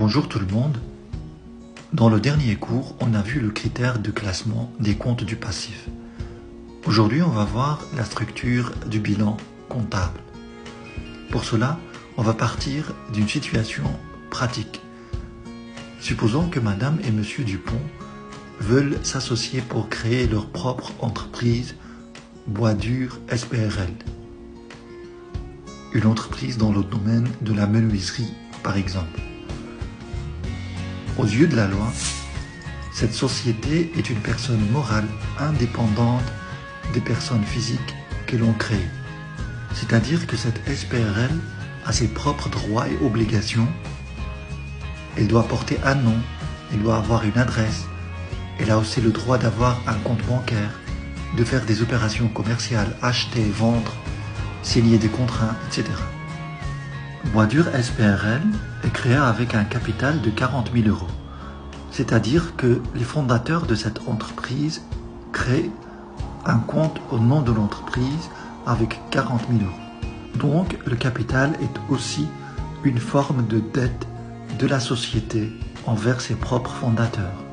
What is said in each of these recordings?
Bonjour tout le monde. Dans le dernier cours, on a vu le critère de classement des comptes du passif. Aujourd'hui, on va voir la structure du bilan comptable. Pour cela, on va partir d'une situation pratique. Supposons que Madame et Monsieur Dupont veulent s'associer pour créer leur propre entreprise Boisdur SPRL. Une entreprise dans le domaine de la menuiserie, par exemple. Aux yeux de la loi, cette société est une personne morale indépendante des personnes physiques que l'on crée. C'est-à-dire que cette SPRL a ses propres droits et obligations. Elle doit porter un nom, elle doit avoir une adresse, elle a aussi le droit d'avoir un compte bancaire, de faire des opérations commerciales, acheter, vendre, signer des contrats, etc. Boisdur SPRL est créé avec un capital de 40 000 €. C'est-à-dire que les fondateurs de cette entreprise créent un compte au nom de l'entreprise avec 40 000 €. Donc, le capital est aussi une forme de dette de la société envers ses propres fondateurs.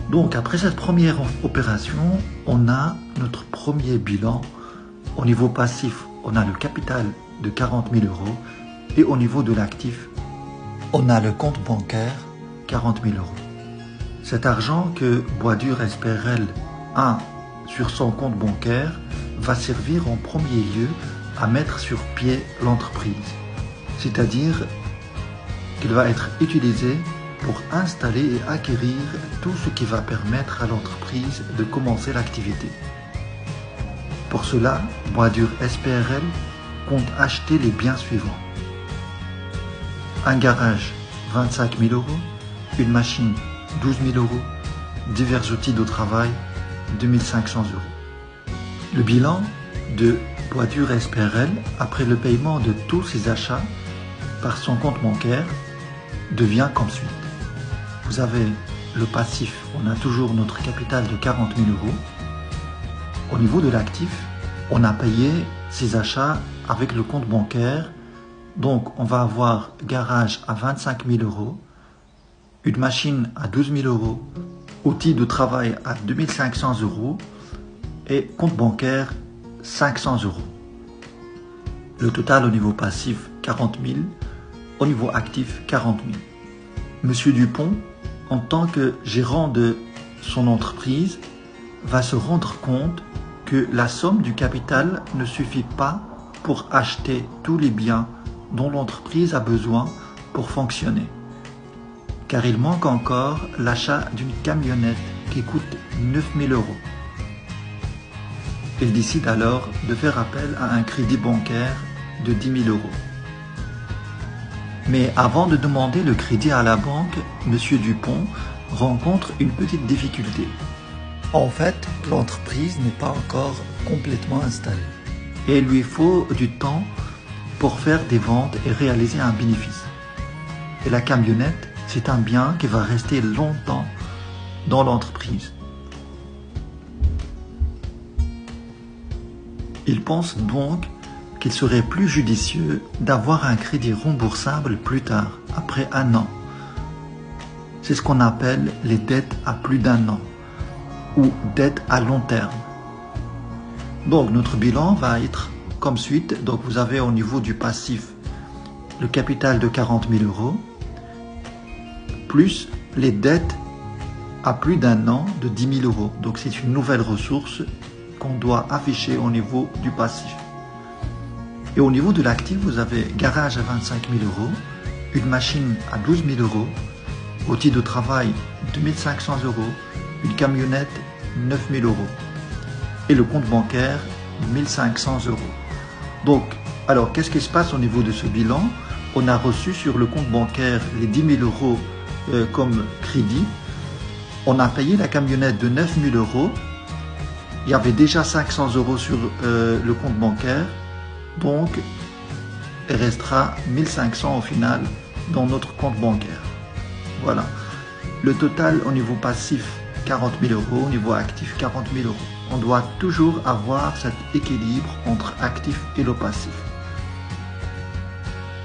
Donc, après cette première opération, on a notre premier bilan. Au niveau passif, on a le capital de 40 000 € et au niveau de l'actif, on a le compte bancaire 40 000 €. Cet argent que Boisdur SPRL a sur son compte bancaire va servir en premier lieu à mettre sur pied l'entreprise. C'est-à-dire qu'il va être utilisé pour installer et acquérir tout ce qui va permettre à l'entreprise de commencer l'activité. Pour cela, Boisdur SPRL compte acheter les biens suivants. Un garage, 25 000 €, une machine, 12 000 €, divers outils de travail, 2 500 €. Le bilan de Boisdur SPRL, après le paiement de tous ses achats par son compte bancaire, devient comme suit. Vous avez le passif, on a toujours notre capital de 40 000 €. Au niveau de l'actif, on a payé ses achats avec le compte bancaire. Donc, on va avoir garage à 25 000 €, une machine à 12 000 €, outils de travail à 2 500 € et compte bancaire 500 €. Le total au niveau passif, 40 000, au niveau actif, 40 000. Monsieur Dupont, en tant que gérant de son entreprise, va se rendre compte que la somme du capital ne suffit pas pour acheter tous les biens dont l'entreprise a besoin pour fonctionner. Car il manque encore l'achat d'une camionnette qui coûte 9 000 €. Il décide alors de faire appel à un crédit bancaire de 10 000 €. Mais avant de demander le crédit à la banque, Monsieur Dupont rencontre une petite difficulté. En fait, l'entreprise n'est pas encore complètement installée. Et il lui faut du temps pour faire des ventes et réaliser un bénéfice. Et la camionnette, c'est un bien qui va rester longtemps dans l'entreprise. Il pense donc qu'il serait plus judicieux d'avoir un crédit remboursable plus tard, après un an. C'est ce qu'on appelle les dettes à plus d'un an ou dettes à long terme. Donc notre bilan va être comme suite. Donc vous avez au niveau du passif le capital de 40 000 € plus les dettes à plus d'un an de 10 000 €. Donc c'est une nouvelle ressource qu'on doit afficher au niveau du passif. Et au niveau de l'actif, vous avez garage à 25 000 €, une machine à 12 000 €, outils de travail 2 500 €, une camionnette 9 000 € et le compte bancaire 1 500 €. Donc, alors qu'est-ce qui se passe au niveau de ce bilan? On a reçu sur le compte bancaire les 10 000 € comme crédit. On a payé la camionnette de 9 000 €. Il y avait déjà 500 € sur le compte bancaire. Donc, il restera 1 500 € au final dans notre compte bancaire. Voilà. Le total au niveau passif, 40 000 €, au niveau actif, 40 000 €. On doit toujours avoir cet équilibre entre actif et le passif.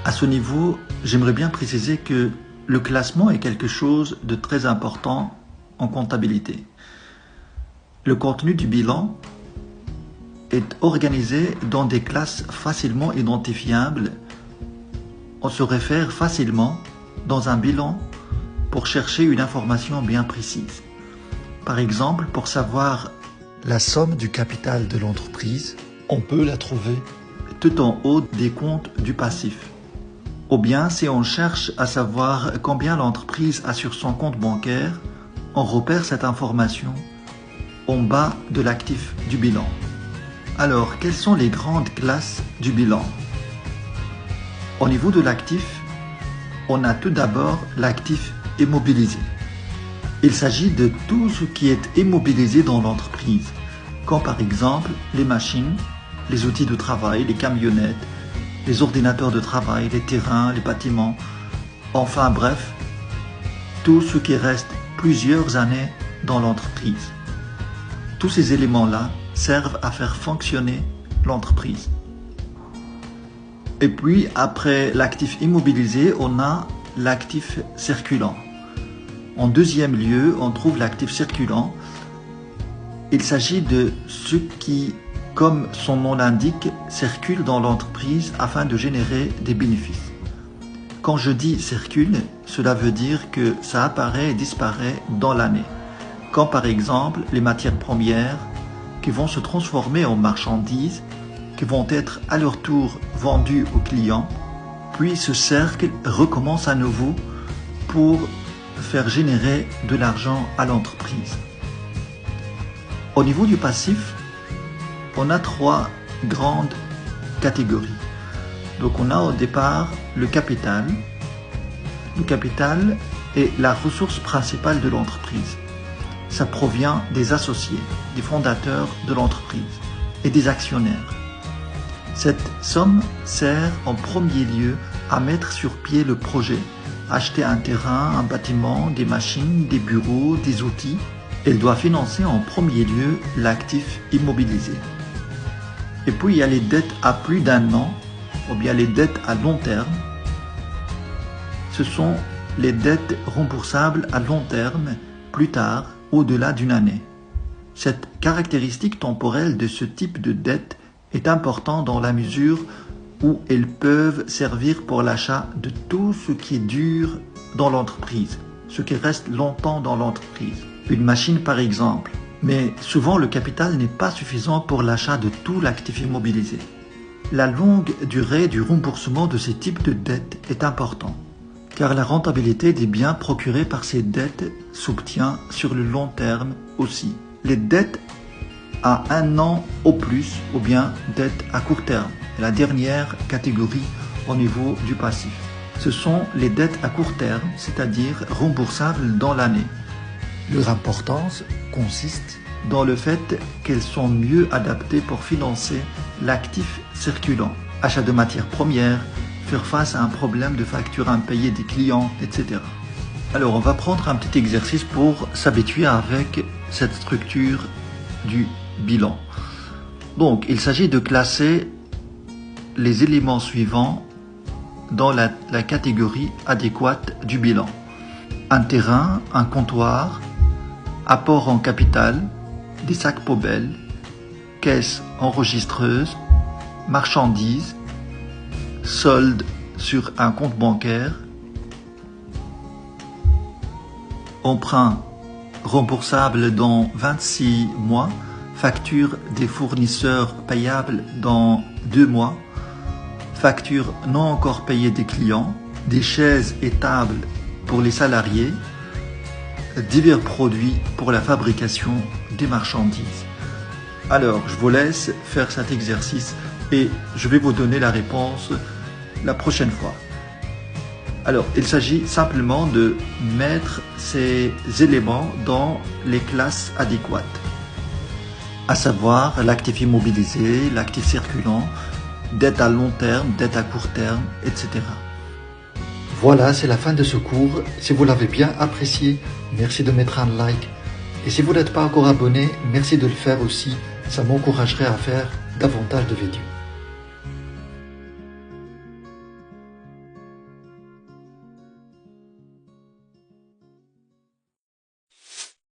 À ce niveau, j'aimerais bien préciser que le classement est quelque chose de très important en comptabilité. Le contenu du bilan est organisé dans des classes facilement identifiables. On se réfère facilement dans un bilan pour chercher une information bien précise. Par exemple, pour savoir la somme du capital de l'entreprise, on peut la trouver tout en haut des comptes du passif. Ou bien, si on cherche à savoir combien l'entreprise a sur son compte bancaire, on repère cette information en bas de l'actif du bilan. Alors, quelles sont les grandes classes du bilan? Au niveau de l'actif, on a tout d'abord l'actif immobilisé. Il s'agit de tout ce qui est immobilisé dans l'entreprise, comme par exemple les machines, les outils de travail, les camionnettes, les ordinateurs de travail, les terrains, les bâtiments, enfin bref, tout ce qui reste plusieurs années dans l'entreprise. Tous ces éléments-là servent à faire fonctionner l'entreprise. Et puis, après l'actif immobilisé, on a l'actif circulant. En deuxième lieu, on trouve l'actif circulant. Il s'agit de ce qui, comme son nom l'indique, circule dans l'entreprise afin de générer des bénéfices. Quand je dis circule, cela veut dire que ça apparaît et disparaît dans l'année. Comme par exemple les matières premières qui vont se transformer en marchandises, qui vont être à leur tour vendues aux clients, puis ce cercle recommence à nouveau pour faire générer de l'argent à l'entreprise. Au niveau du passif, on a trois grandes catégories. Donc on a au départ le capital. Le capital est la ressource principale de l'entreprise. Ça provient des associés, des fondateurs de l'entreprise et des actionnaires. Cette somme sert en premier lieu à mettre sur pied le projet, acheter un terrain, un bâtiment, des machines, des bureaux, des outils. Elle doit financer en premier lieu l'actif immobilisé. Et puis il y a les dettes à plus d'un an, ou bien les dettes à long terme. Ce sont les dettes remboursables à long terme, plus tard, au-delà d'une année. Cette caractéristique temporelle de ce type de dette est importante dans la mesure où elles peuvent servir pour l'achat de tout ce qui dure dans l'entreprise, ce qui reste longtemps dans l'entreprise. Une machine par exemple. Mais souvent le capital n'est pas suffisant pour l'achat de tout l'actif immobilisé. La longue durée du remboursement de ces types de dettes est importante, car la rentabilité des biens procurés par ces dettes s'obtient sur le long terme aussi. Les dettes à un an au plus, ou bien dettes à court terme, est la dernière catégorie au niveau du passif. Ce sont les dettes à court terme, c'est-à-dire remboursables dans l'année. Leur importance consiste dans le fait qu'elles sont mieux adaptées pour financer l'actif circulant, achat de matières premières, faire face à un problème de facture impayée des clients, etc. Alors on va prendre un petit exercice pour s'habituer avec cette structure du bilan. Donc il s'agit de classer les éléments suivants dans la catégorie adéquate du bilan. Un terrain, un comptoir, apport en capital, des sacs poubelles, caisse enregistreuse, marchandises, solde sur un compte bancaire, emprunt remboursable dans 26 mois, facture des fournisseurs payables dans 2 mois, facture non encore payée des clients, des chaises et tables pour les salariés, divers produits pour la fabrication des marchandises. Alors, je vous laisse faire cet exercice et je vais vous donner la réponse la prochaine fois. Alors, il s'agit simplement de mettre ces éléments dans les classes adéquates, à savoir l'actif immobilisé, l'actif circulant, dette à long terme, dette à court terme, etc. Voilà, c'est la fin de ce cours. Si vous l'avez bien apprécié, merci de mettre un like. Et si vous n'êtes pas encore abonné, merci de le faire aussi. Ça m'encouragerait à faire davantage de vidéos.